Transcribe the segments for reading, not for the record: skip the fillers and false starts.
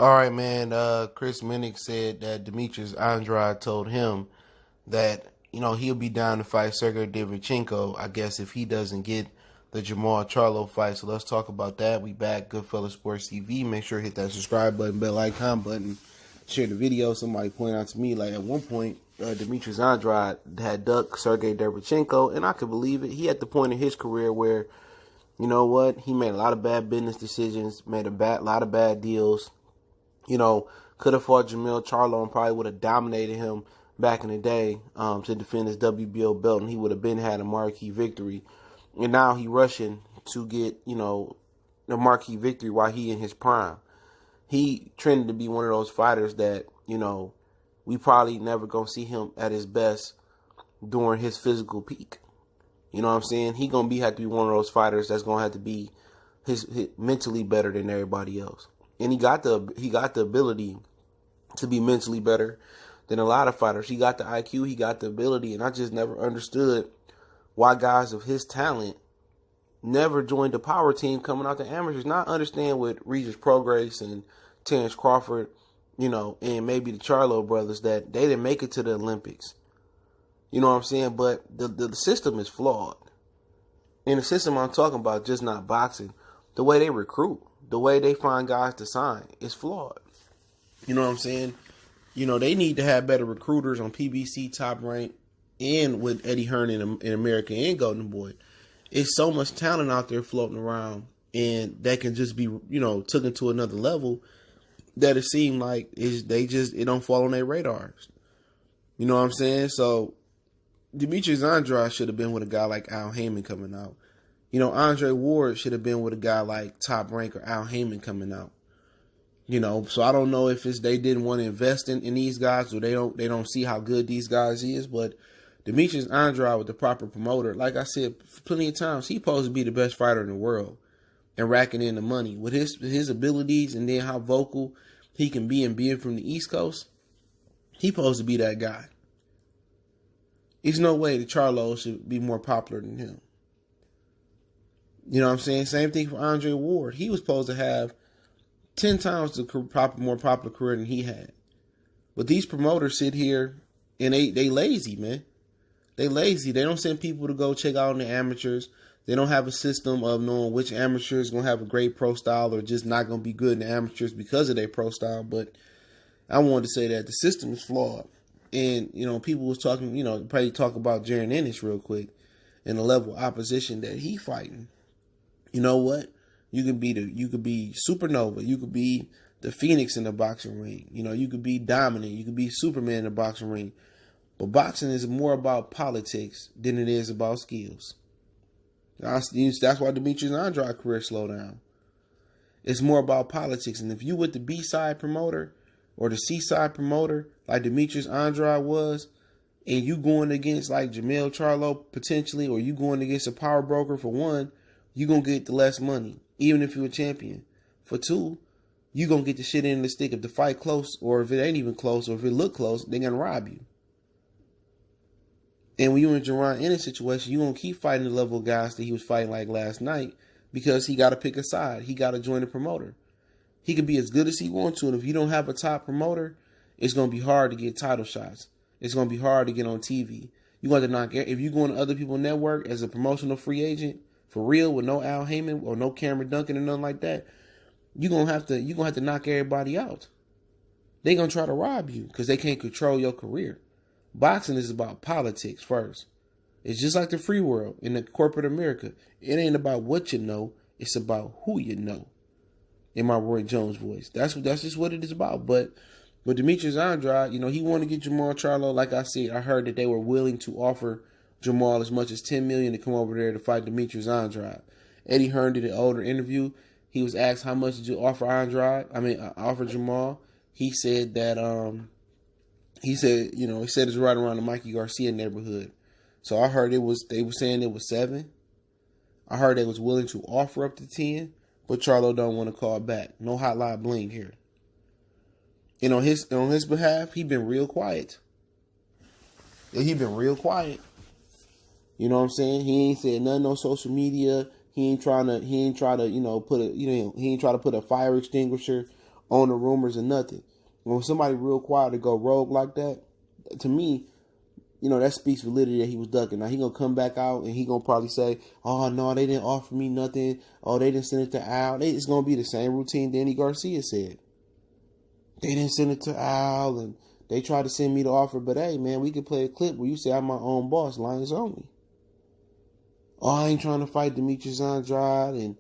All right, man. Chris Minnick said that Demetrius Andrade told him that he'll be down to fight Serhiy Derevianchenko. I guess if he doesn't get the Jermall Charlo fight. So let's talk about that. We back, Goodfellas Sports TV. Make sure to hit that subscribe button, bell icon button, share the video. Somebody pointed out to me like at one point Demetrius Andrade had ducked Serhiy Derevianchenko, and I could believe it. He at the point in his career where he made a lot of bad business decisions, made a lot of bad deals. Could have fought Charlo and probably would have dominated him back in the day to defend his WBO belt, and he would have been had a marquee victory. And now he rushing to get, the marquee victory while he in his prime. He trended to be one of those fighters that, we probably never going to see him at his best during his physical peak. You know what I'm saying? He going to have to be one of those fighters that's going to have to be his mentally better than everybody else. And he got the ability to be mentally better than a lot of fighters. He got the IQ, he got the ability, and I just never understood why guys of his talent never joined the power team coming out the amateurs. Now I understand with Regis Prograis and Terrence Crawford, and maybe the Charlo brothers that they didn't make it to the Olympics. You know what I'm saying? But the system is flawed. And the system I'm talking about, just not boxing, the way they recruit, the way they find guys to sign is flawed. You know what I'm saying? They need to have better recruiters on PBC, Top Rank, and with Eddie Hearn in America and Golden Boy. It's so much talent out there floating around, and that can just be, taken to another level that it seemed like it don't fall on their radars. You know what I'm saying? So Demetrius Andrade should have been with a guy like Al Heyman coming out. Andre Ward should have been with a guy like Top Rank or Al Heyman coming out. So I don't know if they didn't want to invest in these guys or they don't see how good these guys is. But Demetrius Andrade with the proper promoter, like I said plenty of times, he's supposed to be the best fighter in the world and racking in the money with his abilities and then how vocal he can be and being from the East Coast. He's supposed to be that guy. There's no way the Charlo should be more popular than him. You know what I'm saying? Same thing for Andre Ward. He was supposed to have 10 times the more popular career than he had. But these promoters sit here and they lazy, man. They lazy. They don't send people to go check out on the amateurs. They don't have a system of knowing which amateur is going to have a great pro style or just not going to be good in the amateurs because of their pro style. But I wanted to say that the system is flawed. And, people was talking, probably talk about Jaron Ennis real quick and the level of opposition that he fighting. You know what? You could be Supernova. You could be the Phoenix in the boxing ring. You could be dominant. You could be Superman in the boxing ring. But boxing is more about politics than it is about skills. That's why Demetrius Andrade's career slowed down. It's more about politics. And if you with the B-side promoter or the C-side promoter like Demetrius Andrade was, and you going against like Jermall Charlo potentially, or you going against a power broker for one, you're going to get the less money, even if you're a champion. For two, you're going to get the shit in the stick. If the fight close, or if it ain't even close, or if it look close, they're going to rob you. And when you're in Jaron Ennis' situation, you're going to keep fighting the level of guys that he was fighting like last night because he got to pick a side. He got to join the promoter. He can be as good as he wants to, and if you don't have a top promoter, it's going to be hard to get title shots. It's going to be hard to get on TV. You're going to knock, if you go on other people's network as a promotional free agent, for real, with no Al Heyman or no Cameron Duncan or nothing like that, you're gonna have to knock everybody out. They're gonna try to rob you because they can't control your career. Boxing is about politics first. It's just like the free world in the corporate America. It ain't about what you know, it's about who you know. In my Roy Jones voice. That's just what it is about. But Demetrius Andrade, he wanted to get Jermall Charlo. Like I said, I heard that they were willing to offer Jermall as much as $10 million to come over there to fight Demetrius Andrade. Eddie Hearn did an older interview. He was asked how much did you offer offer Jermall. He said that he said it's right around the Mikey Garcia neighborhood. So I heard they were saying it was 7. I heard they was willing to offer up to 10, but Charlo don't want to call back. No hotline bling here. And on his behalf, he been real quiet. He been real quiet. You know what I'm saying? He ain't said nothing on social media. He ain't try to put a fire extinguisher on the rumors and nothing. When somebody real quiet to go rogue like that, to me, that speaks validity that he was ducking. Now he gonna come back out and he gonna probably say, "Oh no, they didn't offer me nothing. Oh, they didn't send it to Al." It's gonna be the same routine Danny Garcia said. They didn't send it to Al, and they tried to send me the offer. But hey, man, we could play a clip where you say I'm my own boss, Lions only. Oh, I ain't trying to fight Demetrius Andrade, and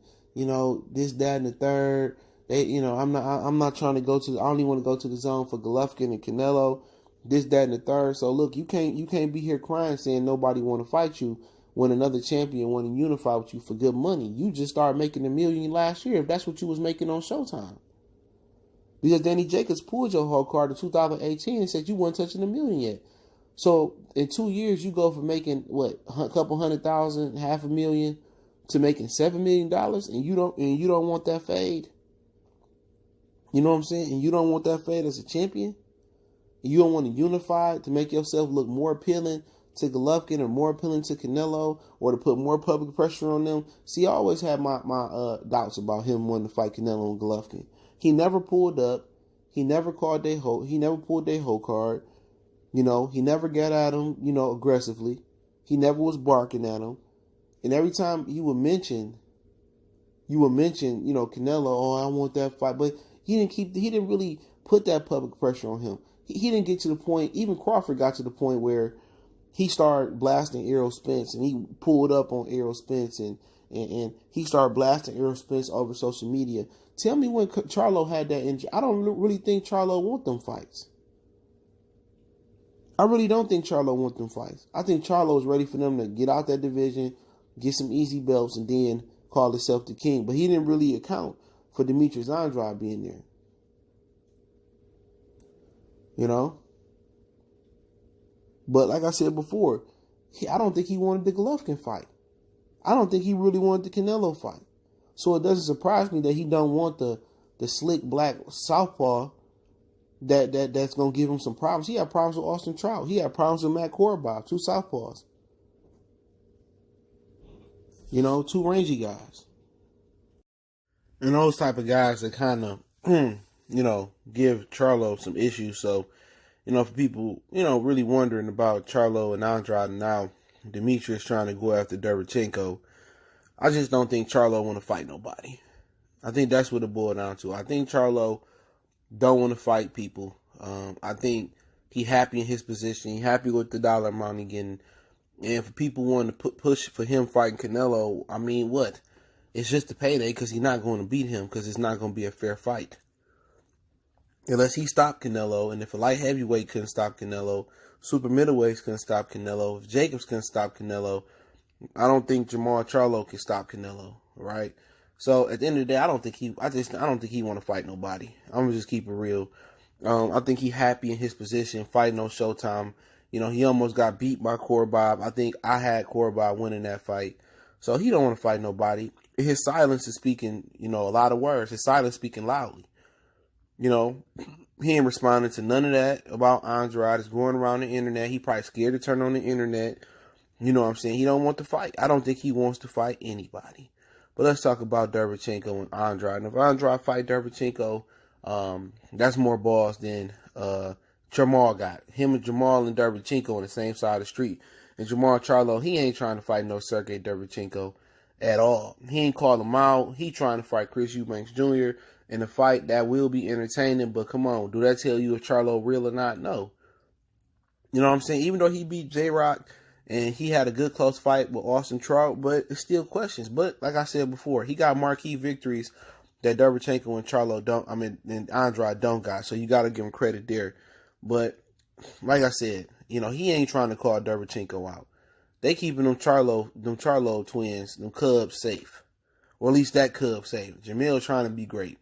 this, that, and the third. I'm not trying to go to. I don't even want to go to the zone for Golovkin and Canelo. This, that, and the third. So look, you can't be here crying saying nobody want to fight you when another champion want to unify with you for good money. You just started making $1 million last year if that's what you was making on Showtime. Because Danny Jacobs pulled your whole card in 2018 and said you weren't touching $1 million yet. So in 2 years you go from making a couple $100,000, $500,000 to making $7 million, and you don't want that fade. You know what I'm saying? And you don't want that fade as a champion. You don't want to unify to make yourself look more appealing to Golovkin or more appealing to Canelo or to put more public pressure on them. See, I always had my doubts about him wanting to fight Canelo and Golovkin. He never pulled up. He never called he never pulled their whole card. He never got at him, aggressively. He never was barking at him. And every time you would mention, Canelo, oh, I want that fight. But he didn't really put that public pressure on him. He didn't get to the point, even Crawford got to the point where he started blasting Errol Spence, and he pulled up on Errol Spence, and he started blasting Errol Spence over social media. Tell me when Charlo had that injury. I don't really think Charlo want them fights. I really don't think Charlo want them fights. I think Charlo is ready for them to get out that division, get some easy belts, and then call himself the king. But he didn't really account for Demetrius Andrade being there. But like I said before, I don't think he wanted the Golovkin fight. I don't think he really wanted the Canelo fight. So it doesn't surprise me that he don't want the slick black southpaw that's gonna give him some problems. He had problems with Austin Trout. He had problems with Matt Korobov, 2 southpaws. 2 rangy guys. And those type of guys that kind of give Charlo some issues. So, for people, really wondering about Charlo and Andrade, and now Demetrius trying to go after Derevianchenko, I just don't think Charlo want to fight nobody. I think that's what it boiled down to. I think Charlo don't want to fight people. I think he happy in his position. He happy with the dollar amount he getting. And for people wanting to push for him fighting Canelo, I mean, what? It's just a payday because he's not going to beat him because it's not going to be a fair fight. Unless he stopped Canelo, and if a light heavyweight couldn't stop Canelo, super middleweights couldn't stop Canelo, if Jacobs couldn't stop Canelo, I don't think Jermall Charlo can stop Canelo, right? So at the end of the day, I don't think he want to fight nobody. I'm gonna just keep it real. I think he happy in his position, fighting on Showtime. He almost got beat by Korobov. I think I had Korobov winning that fight. So he don't want to fight nobody. His silence is speaking, a lot of words. His silence speaking loudly. He ain't responding to none of that about Andrade. It's going around the internet. He probably scared to turn on the internet. You know what I'm saying? He don't want to fight. I don't think he wants to fight anybody. But let's talk about Derevianchenko and Andrade. And if Andrade fight Derevianchenko, that's more balls than Jermall got. Him and Jermall and Derevianchenko on the same side of the street. And Jermall Charlo, he ain't trying to fight no Serhiy Derevianchenko at all. He ain't call him out. He trying to fight Chris Eubanks Jr. in a fight that will be entertaining. But come on, do that tell you if Charlo real or not? No. You know what I'm saying? Even though he beat J-Rock and he had a good close fight with Austin Trout, but it's still questions. But like I said before, he got marquee victories that Derevianchenko and Charlo don't. And Andrade don't got. So you got to give him credit there. But like I said, he ain't trying to call Derevianchenko out. They keeping them Charlo twins, them Cubs safe, or at least that Cub safe. Jermall trying to be great.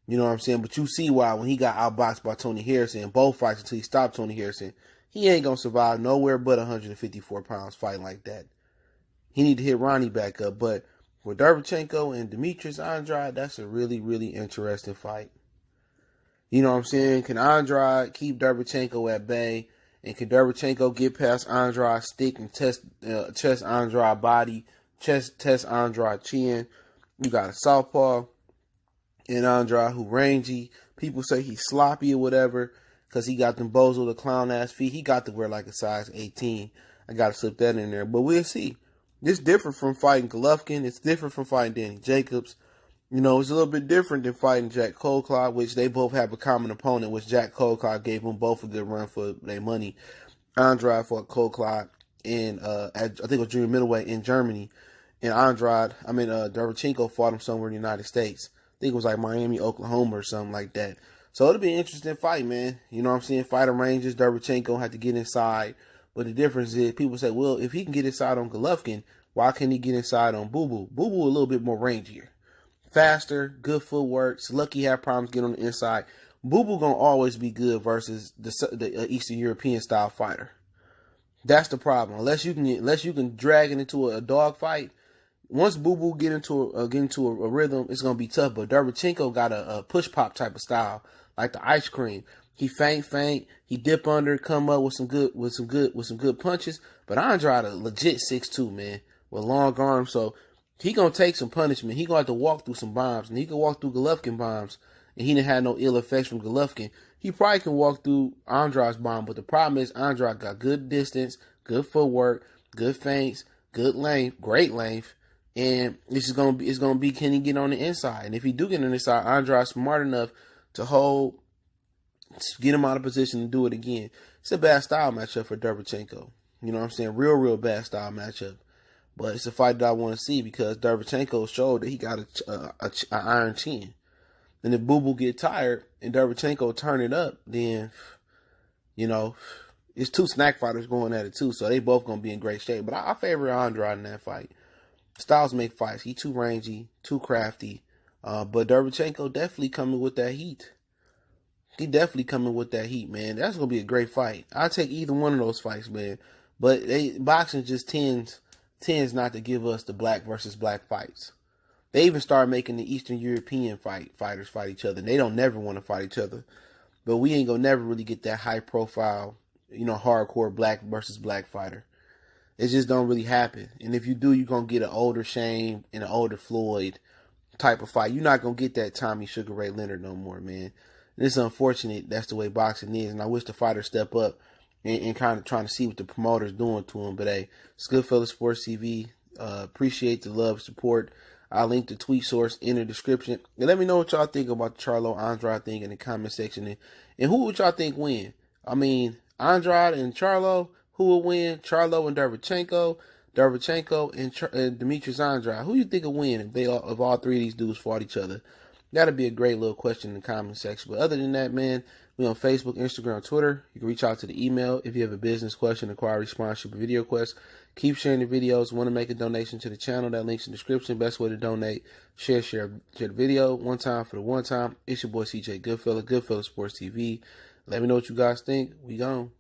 You know what I'm saying? But you see why when he got outboxed by Tony Harrison in both fights until he stopped Tony Harrison, he ain't going to survive nowhere but 154 pounds fighting like that. He need to hit Ronnie back up. But with Derevianchenko and Demetrius Andrade, that's a really, really interesting fight. You know what I'm saying? Can Andrade keep Derevianchenko at bay? And can Derevianchenko get past Andrade's stick and test Andrade's body, test Andrade's chin? You got a southpaw. And Andrade, who rangy. People say he's sloppy or whatever because he got them Bozo the clown ass feet. He got to wear like a size 18. I got to slip that in there. But we'll see. It's different from fighting Golovkin. It's different from fighting Danny Jacobs. You know, it's a little bit different than fighting Jack Colclough, which they both have a common opponent, which Jack Colclough gave them both a good run for their money. Andrade fought Colclough in, I think it was junior middleweight in Germany. And Derevianchenko fought him somewhere in the United States. I think it was like Miami, Oklahoma or something like that. So it'll be an interesting fight, man. You know what I'm saying? Fighter ranges, Derevianchenko had to get inside. But the difference is people say, well, if he can get inside on Golovkin, why can't he get inside on Boo Boo? Boo Boo a little bit more rangier. Faster, good footwork. It's lucky he had problems getting on the inside. Boo Boo gonna always be good versus the Eastern European style fighter. That's the problem. Unless you can drag it into a dog fight. Once Boo Boo get into a rhythm, it's gonna be tough. But Derevianchenko got a push pop type of style, like the ice cream. He feint, he dip under, come up with some good punches. But Andrade a legit 6'2", man, with long arms. So he gonna take some punishment. He gonna have to walk through some bombs, and he can walk through Golovkin bombs, and he didn't have no ill effects from Golovkin. He probably can walk through Andrade's bomb, but the problem is Andrade got good distance, good footwork, good feints, good length, great length, and it's gonna be can he get on the inside? And if he do get on the inside, Andrade's smart enough to get him out of position to do it again. It's a bad style matchup for Derevianchenko. You know what I'm saying? Real bad style matchup. But it's a fight that I want to see because Derevianchenko showed that he got an iron chin. And if Boo Boo get tired and Derevianchenko turn it up, then, you know, it's two snack fighters going at it too. So they both going to be in great shape. But I favor Andrade in that fight. Styles make fights. He too rangy, too crafty. But Derevianchenko definitely coming with that heat. He definitely coming with that heat, man. That's going to be a great fight. I'll take either one of those fights, man. But boxing just tends not to give us the black versus black fights. They even started making the Eastern European fighters fight each other. And they don't never want to fight each other. But we ain't going to never really get that high profile, you know, hardcore black versus black fighter. It just don't really happen. And if you do, you're going to get an older Shane and an older Floyd type of fight. You're not going to get that Tommy Sugar Ray Leonard no more, man. And it's unfortunate that's the way boxing is. And I wish the fighters step up and kind of trying to see what the promoter's doing to him. But hey, it's Goodfellas Sports TV. Appreciate the love, support. I'll link the tweet source in the description. And let me know what y'all think about the Charlo Andrade thing in the comment section. And who would y'all think win? I mean, Andrade and Charlo, who will win? Charlo and Derevianchenko and Demetrius Andrade. Who you think will win if all three of these dudes fought each other? That'd be a great little question in the comment section. But other than that, man, we on Facebook, Instagram, Twitter. You can reach out to the email if you have a business question, inquiry, sponsorship, or video request. Keep sharing the videos. Want to make a donation to the channel? That link's in the description. Best way to donate. Share the video. One time for the one time. It's your boy CJ Goodfellas, Goodfellas Sports TV. Let me know what you guys think. We gone.